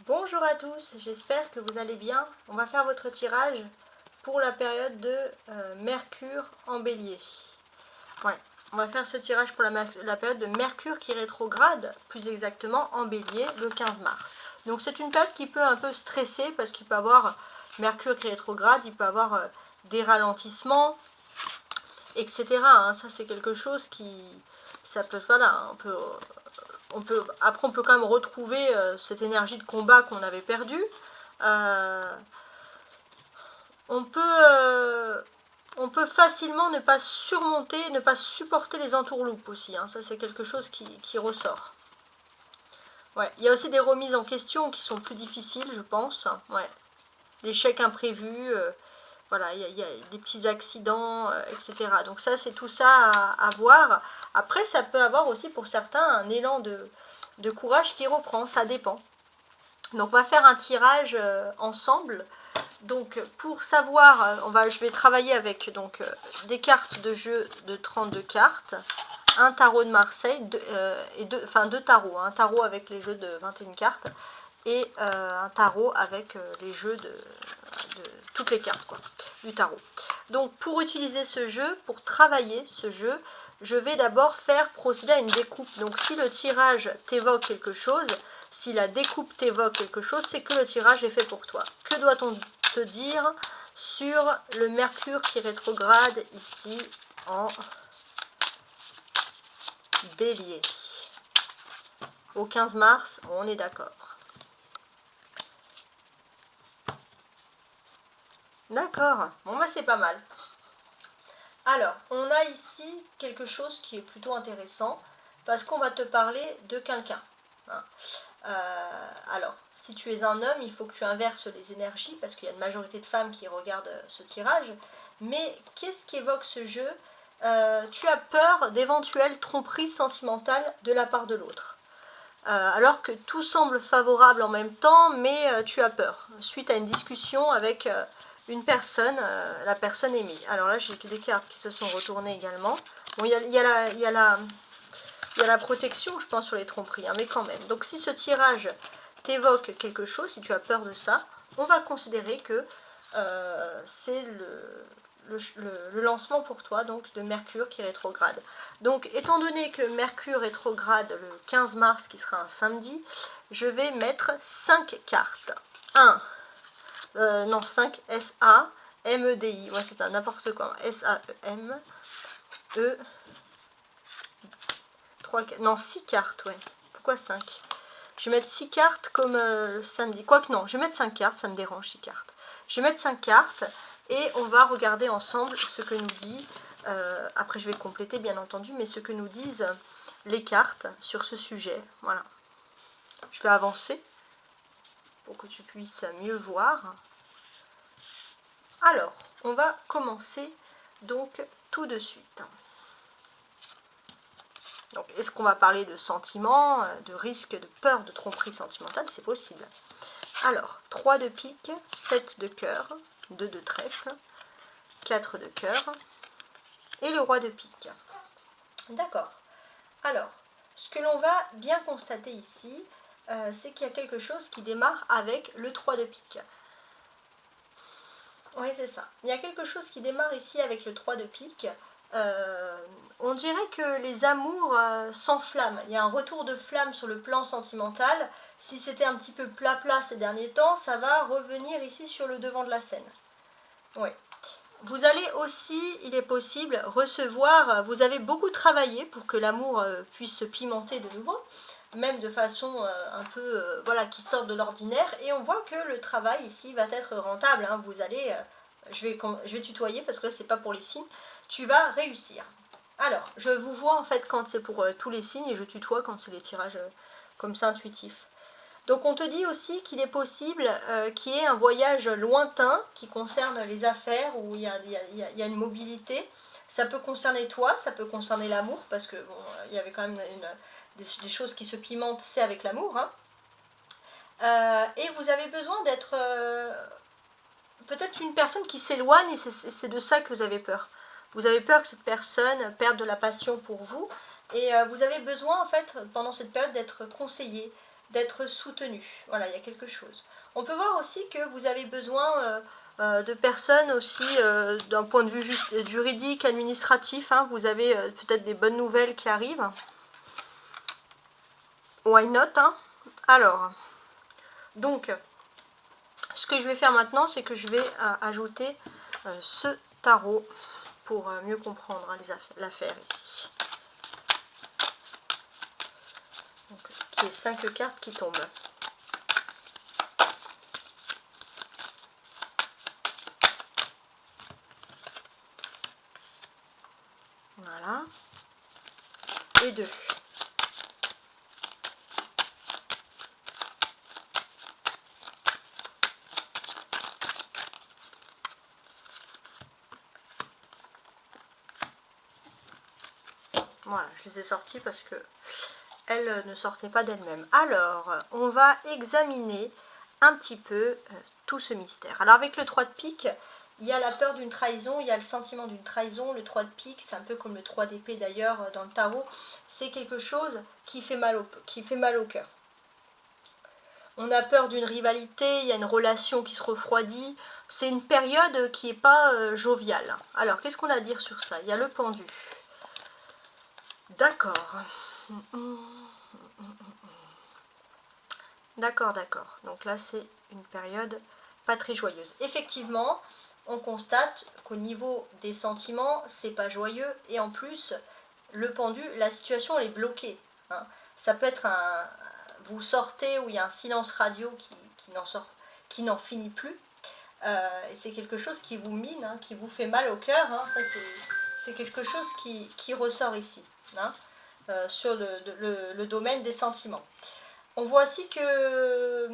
Bonjour à tous, j'espère que vous allez bien. On va faire votre tirage pour la période de Mercure en Bélier. Ouais, on va faire ce tirage pour la période de Mercure qui rétrograde, plus exactement en Bélier, le 15 mars. Donc c'est une période qui peut un peu stresser parce qu'il peut avoir Mercure qui rétrograde, il peut avoir des ralentissements, etc. Hein. Ça c'est quelque chose qui... ça peut... Voilà, après on peut quand même retrouver cette énergie de combat qu'on avait perdue. On peut facilement ne pas surmonter, ne pas supporter les entourloupes aussi. Hein. Ça c'est quelque chose qui ressort. Ouais. Il y a aussi des remises en question qui sont plus difficiles, je pense. Ouais. L'échec imprévu, voilà, il y a des petits accidents, etc. Donc ça, c'est tout ça à voir. Après, ça peut avoir aussi pour certains un élan de courage qui reprend, ça dépend. Donc on va faire un tirage ensemble. Donc pour savoir, je vais travailler avec des cartes de jeu de 32 cartes, un tarot de Marseille, deux tarots, un tarot avec les jeux de 21 cartes et un tarot avec les jeux de toutes les cartes du tarot. Donc pour utiliser ce jeu, pour travailler ce jeu, je vais d'abord procéder à une découpe. Donc si le tirage t'évoque quelque chose, si la découpe t'évoque quelque chose, c'est que le tirage est fait pour toi. Que doit-on te dire sur le Mercure qui rétrograde ici en Bélier? Au 15 mars, on est d'accord. D'accord, bon bah c'est pas mal. Alors, on a ici quelque chose qui est plutôt intéressant, parce qu'on va te parler de quelqu'un. Hein. Alors, si tu es un homme, il faut que tu inverses les énergies, parce qu'il y a une majorité de femmes qui regardent ce tirage. Mais qu'est-ce qu'évoque ce jeu? Tu as peur d'éventuelles tromperies sentimentales de la part de l'autre. Alors que tout semble favorable en même temps, mais tu as peur, suite à une discussion avec une personne, la personne aimée. Alors là, j'ai des cartes qui se sont retournées également. Bon, il y a la protection, je pense, sur les tromperies, hein, mais quand même. Donc si ce tirage t'évoque quelque chose, si tu as peur de ça, on va considérer que c'est le lancement pour toi, donc de Mercure qui rétrograde. Donc étant donné que Mercure rétrograde le 15 mars, qui sera un samedi, je vais mettre 5 cartes. 5, S-A-M-E-D-I, ouais c'est n'importe quoi, S-A-E-M-E, 6 cartes, ouais, pourquoi 5? Je vais mettre 6 cartes comme le samedi, quoique non, je vais mettre 5 cartes, ça me dérange 6 cartes. Je vais mettre 5 cartes et on va regarder ensemble ce que nous dit, après je vais compléter bien entendu, mais ce que nous disent les cartes sur ce sujet, voilà. Je vais avancer pour que tu puisses mieux voir. Alors, on va commencer donc tout de suite. Donc, est-ce qu'on va parler de sentiments, de risques, de peur, de tromperie sentimentale? C'est possible. Alors, 3 de pique, 7 de cœur, 2 de trèfle, 4 de cœur et le roi de pique. D'accord. Alors, ce que l'on va bien constater ici, c'est qu'il y a quelque chose qui démarre avec le 3 de pique. Oui, c'est ça. Il y a quelque chose qui démarre ici avec le 3 de pique. On dirait que les amours s'enflamment. Il y a un retour de flamme sur le plan sentimental. Si c'était un petit peu plat ces derniers temps, ça va revenir ici sur le devant de la scène. Oui. Vous allez aussi, il est possible, recevoir, vous avez beaucoup travaillé pour que l'amour puisse se pimenter de nouveau, même de façon un peu, voilà, qui sorte de l'ordinaire, et on voit que le travail ici va être rentable, hein. Vous allez, je vais tutoyer parce que là c'est pas pour les signes, tu vas réussir. Alors, je vous vois en fait quand c'est pour tous les signes, et je tutoie quand c'est les tirages comme ça intuitifs. Donc on te dit aussi qu'il est possible qu'il y ait un voyage lointain qui concerne les affaires, où il y a une mobilité. Ça peut concerner toi, ça peut concerner l'amour, parce que bon, il y avait quand même des choses qui se pimentent, c'est avec l'amour. Hein. Et vous avez besoin d'être peut-être une personne qui s'éloigne, et c'est de ça que vous avez peur. Vous avez peur que cette personne perde de la passion pour vous, et vous avez besoin en fait pendant cette période d'être conseillé, d'être soutenu. Voilà, il y a quelque chose. On peut voir aussi que vous avez besoin de personnes aussi d'un point de vue juste juridique, administratif. Hein, vous avez peut-être des bonnes nouvelles qui arrivent. Why not, hein? Alors, donc, ce que je vais faire maintenant, c'est que je vais ajouter ce tarot pour mieux comprendre hein, l'affaire ici. Donc, qui est 5 cartes qui tombent. Voilà. Et 2. Voilà, je les ai sortis parce que elles ne sortaient pas d'elles-mêmes. Alors, on va examiner un petit peu tout ce mystère. Alors, avec le 3 de pique, il y a la peur d'une trahison, il y a le sentiment d'une trahison. Le 3 de pique, c'est un peu comme le 3 d'épée d'ailleurs dans le tarot. C'est quelque chose qui fait mal au cœur. On a peur d'une rivalité, il y a une relation qui se refroidit. C'est une période qui n'est pas joviale. Alors, qu'est-ce qu'on a à dire sur ça? Il y a le pendu. D'accord. D'accord, d'accord. Donc là, c'est une période pas très joyeuse. Effectivement, on constate qu'au niveau des sentiments, c'est pas joyeux. Et en plus, le pendu, la situation elle est bloquée. Hein. Ça peut être un... Vous sortez où il y a un silence radio qui n'en finit plus. Et c'est quelque chose qui vous mine, hein, qui vous fait mal au cœur. Hein. Ça, c'est quelque chose qui ressort ici. Hein. Sur le domaine des sentiments. On voit aussi que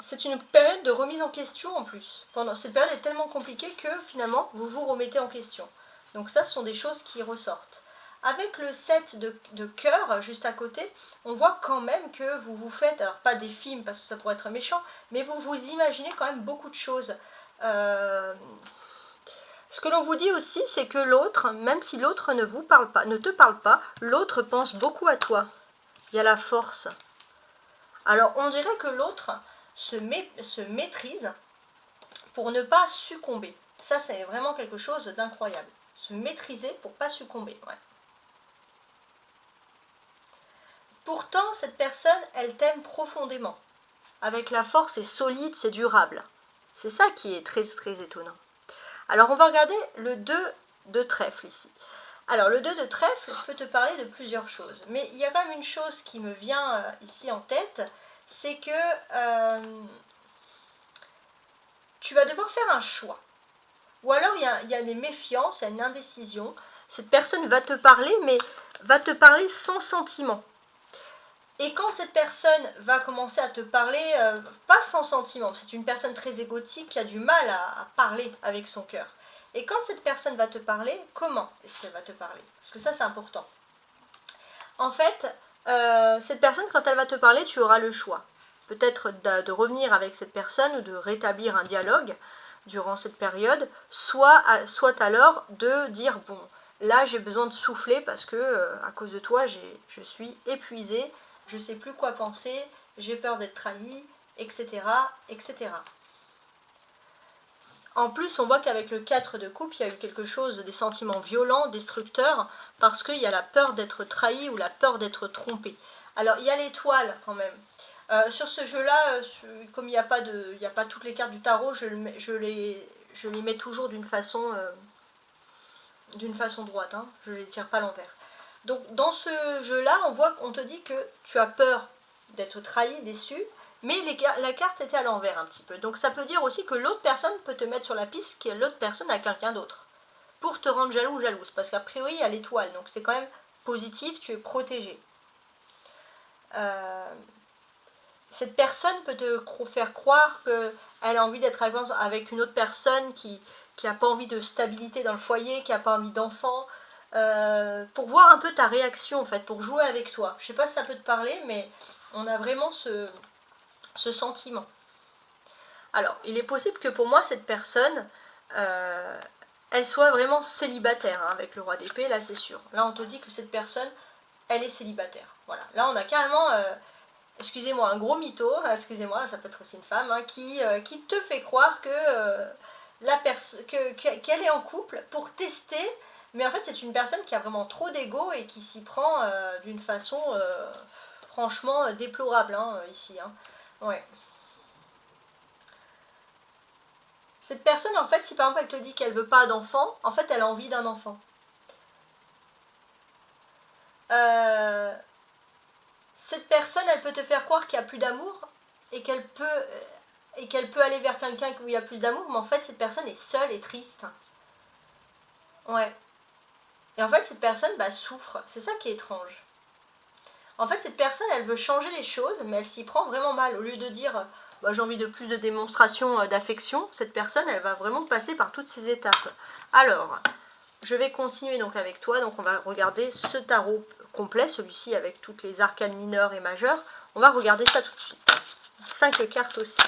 c'est une période de remise en question en plus. Cette période est tellement compliquée que finalement vous vous remettez en question. Donc ça, ce sont des choses qui ressortent. Avec le 7 de cœur juste à côté, on voit quand même que vous vous faites, alors pas des films parce que ça pourrait être méchant, mais vous vous imaginez quand même beaucoup de choses. Ce que l'on vous dit aussi, c'est que l'autre, même si l'autre ne vous parle pas, ne te parle pas, l'autre pense beaucoup à toi. Il y a la force. Alors, on dirait que l'autre se maîtrise pour ne pas succomber. Ça, c'est vraiment quelque chose d'incroyable. Se maîtriser pour ne pas succomber. Ouais. Pourtant, cette personne, elle t'aime profondément. Avec la force, c'est solide, c'est durable. C'est ça qui est très, très étonnant. Alors, on va regarder le 2 de trèfle ici. Alors, le 2 de trèfle peut te parler de plusieurs choses. Mais il y a quand même une chose qui me vient ici en tête, c'est que tu vas devoir faire un choix. Ou alors, il y a des méfiances, il y a une indécision. Cette personne va te parler, mais va te parler sans sentiment. Et quand cette personne va commencer à te parler, pas sans sentiment, c'est une personne très égotique qui a du mal à parler avec son cœur. Et quand cette personne va te parler, comment est-ce qu'elle va te parler? Parce que ça, c'est important. En fait, cette personne, quand elle va te parler, tu auras le choix. Peut-être de revenir avec cette personne ou de rétablir un dialogue durant cette période, soit alors de dire, bon, là, j'ai besoin de souffler parce que, à cause de toi, je suis épuisée, je ne sais plus quoi penser, j'ai peur d'être trahie, etc., etc. En plus, on voit qu'avec le 4 de coupe, il y a eu quelque chose, des sentiments violents, destructeurs, parce qu'il y a la peur d'être trahi ou la peur d'être trompé. Alors, il y a l'étoile quand même. Sur ce jeu-là, comme il n'y a pas toutes les cartes du tarot, je les mets toujours d'une façon droite. Hein. Je ne les tire pas à l'envers. Donc, dans ce jeu-là, on voit qu'on te dit que tu as peur d'être trahi, déçu, mais la carte était à l'envers un petit peu. Donc ça peut dire aussi que l'autre personne peut te mettre sur la piste, que l'autre personne a quelqu'un d'autre. Pour te rendre jaloux ou jalouse. Parce qu'a priori, il y a l'étoile. Donc c'est quand même positif, tu es protégé. Cette personne peut te faire croire qu'elle a envie d'être avec une autre personne qui n'a pas envie de stabilité dans le foyer, qui n'a pas envie d'enfant. Pour voir un peu ta réaction en fait, pour jouer avec toi. Je ne sais pas si ça peut te parler, mais on a vraiment ce sentiment. Alors, il est possible que pour moi, cette personne, elle soit vraiment célibataire, hein, avec le roi d'épée, là c'est sûr. Là, on te dit que cette personne, elle est célibataire. Voilà. Là, on a carrément... excusez-moi, un gros mytho, excusez-moi, ça peut être aussi une femme, hein, qui te fait croire que qu'elle est en couple pour tester, mais en fait c'est une personne qui a vraiment trop d'ego et qui s'y prend d'une façon franchement déplorable hein, ici. Hein. Ouais. Cette personne, en fait, si par exemple elle te dit qu'elle veut pas d'enfant, en fait elle a envie d'un enfant. Cette personne, elle peut te faire croire qu'il n'y a plus d'amour et qu'elle peut aller vers quelqu'un où il y a plus d'amour, mais en fait cette personne est seule et triste. Ouais. Et en fait cette personne souffre, c'est ça qui est étrange. En fait cette personne elle veut changer les choses, mais elle s'y prend vraiment mal. Au lieu de dire j'ai envie de plus de démonstration d'affection, cette personne elle va vraiment passer par toutes ces étapes. Alors, je vais continuer donc avec toi, donc on va regarder ce tarot complet, celui-ci avec toutes les arcanes mineures et majeures. On va regarder ça tout de suite. 5 cartes aussi.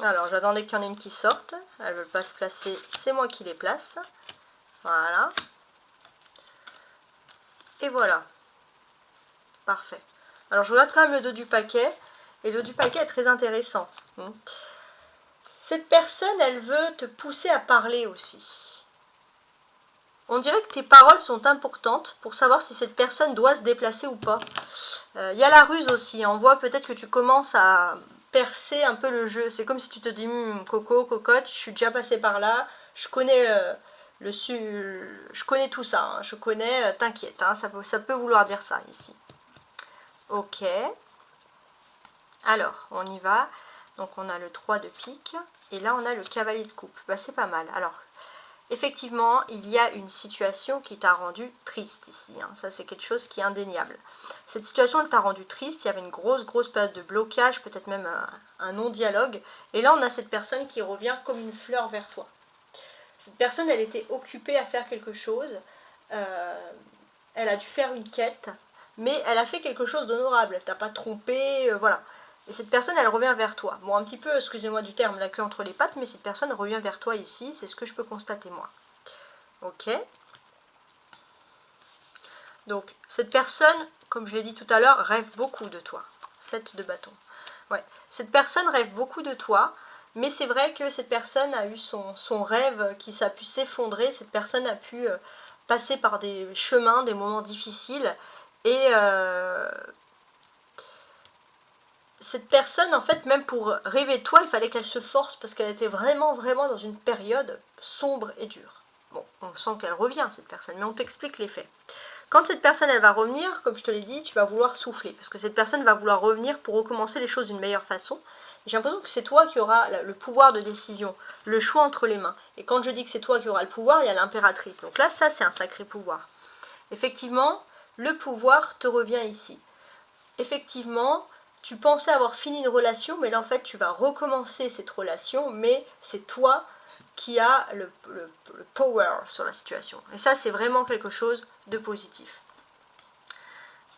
Alors j'attendais qu'il y en ait une qui sorte. Elles ne veulent pas se placer, c'est moi qui les place. Voilà. Et voilà. Parfait. Alors je regarde quand même le dos du paquet. Et le dos du paquet est très intéressant. Cette personne, elle veut te pousser à parler aussi. On dirait que tes paroles sont importantes pour savoir si cette personne doit se déplacer ou pas. Il y a la ruse aussi. On voit peut-être que tu commences à percer un peu le jeu. C'est comme si tu te dis, Coco, cocotte, je suis déjà passé par là. Je connais je connais tout ça. Hein, je connais, t'inquiète. Hein, ça peut vouloir dire ça ici. Ok. Alors, on y va. Donc, on a le 3 de pique. Et là, on a le cavalier de coupe. C'est pas mal. Alors, effectivement, il y a une situation qui t'a rendu triste ici. Hein. Ça, c'est quelque chose qui est indéniable. Cette situation, elle t'a rendu triste. Il y avait une grosse période de blocage, peut-être même un non-dialogue. Et là, on a cette personne qui revient comme une fleur vers toi. Cette personne, elle était occupée à faire quelque chose. Elle a dû faire une quête. Mais elle a fait quelque chose d'honorable. Elle t'a pas trompé, voilà. Et cette personne, elle revient vers toi. Bon, un petit peu, excusez-moi du terme, la queue entre les pattes, mais cette personne revient vers toi ici. C'est ce que je peux constater, moi. Ok. Donc, cette personne, comme je l'ai dit tout à l'heure, rêve beaucoup de toi. 7 de bâton. Ouais. Cette personne rêve beaucoup de toi, mais c'est vrai que cette personne a eu son rêve qui s'est pu s'effondrer. Cette personne a pu passer par des chemins, des moments difficiles. Et cette personne, en fait, même pour rêver de toi, il fallait qu'elle se force parce qu'elle était vraiment dans une période sombre et dure. Bon, on sent qu'elle revient, cette personne, mais on t'explique les faits. Quand cette personne, elle va revenir, comme je te l'ai dit, tu vas vouloir souffler. Parce que cette personne va vouloir revenir pour recommencer les choses d'une meilleure façon. J'ai l'impression que c'est toi qui auras le pouvoir de décision, le choix entre les mains. Et quand je dis que c'est toi qui auras le pouvoir, il y a l'impératrice. Donc là, ça, c'est un sacré pouvoir. Effectivement, le pouvoir te revient ici. Effectivement, tu pensais avoir fini une relation, mais là, en fait, tu vas recommencer cette relation, mais c'est toi qui as le power sur la situation. Et ça, c'est vraiment quelque chose de positif.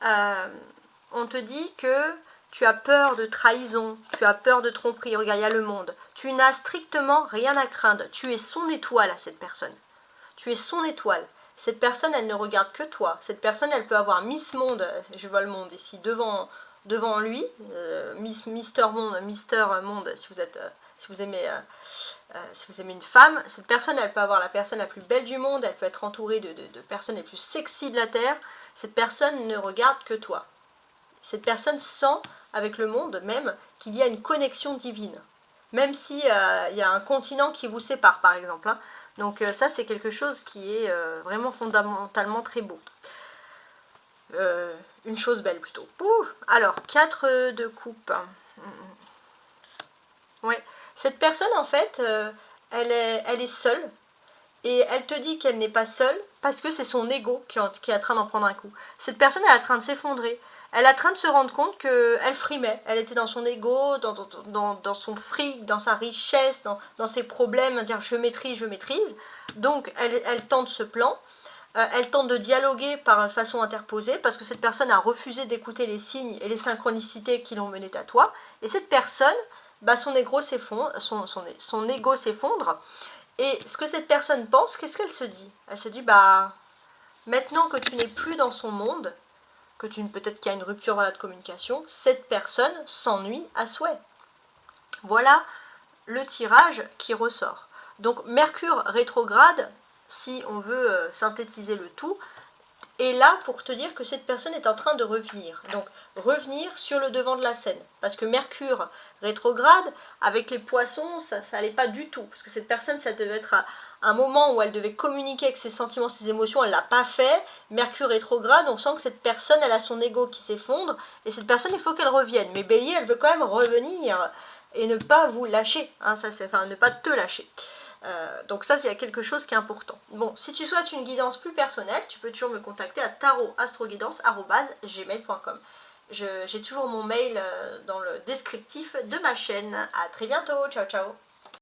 On te dit que tu as peur de trahison, tu as peur de tromperie. Regarde, il y a le monde. Tu n'as strictement rien à craindre. Tu es son étoile à cette personne. Tu es son étoile. Cette personne, elle ne regarde que toi. Cette personne, elle peut avoir Miss Monde, je vois le monde ici, devant lui, Mister Monde, si vous aimez une femme. Cette personne, elle peut avoir la personne la plus belle du monde, elle peut être entourée de personnes les plus sexy de la Terre. Cette personne ne regarde que toi. Cette personne sent, avec le monde même, qu'il y a une connexion divine. Même si il y a un continent qui vous sépare, par exemple. Hein. Donc ça, c'est quelque chose qui est vraiment fondamentalement très beau. Une chose belle plutôt. Ouf. Alors, 4 de coupe. Ouais. Cette personne, en fait, elle est seule. Et elle te dit qu'elle n'est pas seule parce que c'est son ego qui est en train d'en prendre un coup. Cette personne, elle est en train de s'effondrer. Elle est en train de se rendre compte qu'elle frimait. Elle était dans son ego, dans son fric, dans sa richesse, dans ses problèmes, à dire je maîtrise. Donc, elle tente ce plan. elle tente de dialoguer par façon interposée parce que cette personne a refusé d'écouter les signes et les synchronicités qui l'ont mené à toi. Et cette personne, bah, son ego s'effondre. Et ce que cette personne pense, qu'est-ce qu'elle se dit? Elle se dit, bah, maintenant que tu n'es plus dans son monde, que peut-être qu'il y a une rupture de communication, cette personne s'ennuie à souhait. Voilà le tirage qui ressort. Donc Mercure rétrograde, si on veut synthétiser le tout, est là pour te dire que cette personne est en train de revenir. Donc revenir sur le devant de la scène. Parce que Mercure rétrograde, avec les poissons, ça n'allait pas du tout. Parce que cette personne, ça devait être un moment où elle devait communiquer avec ses sentiments, ses émotions, elle ne l'a pas fait. Mercure rétrograde, on sent que cette personne, elle a son ego qui s'effondre. Et cette personne, il faut qu'elle revienne. Mais Bélier, elle veut quand même revenir et ne pas vous lâcher. Hein, ne pas te lâcher. Donc ça, il y a quelque chose qui est important. Bon, si tu souhaites une guidance plus personnelle, tu peux toujours me contacter à tarotastroguidance@gmail.com. J'ai toujours mon mail dans le descriptif de ma chaîne. À très bientôt, ciao ciao.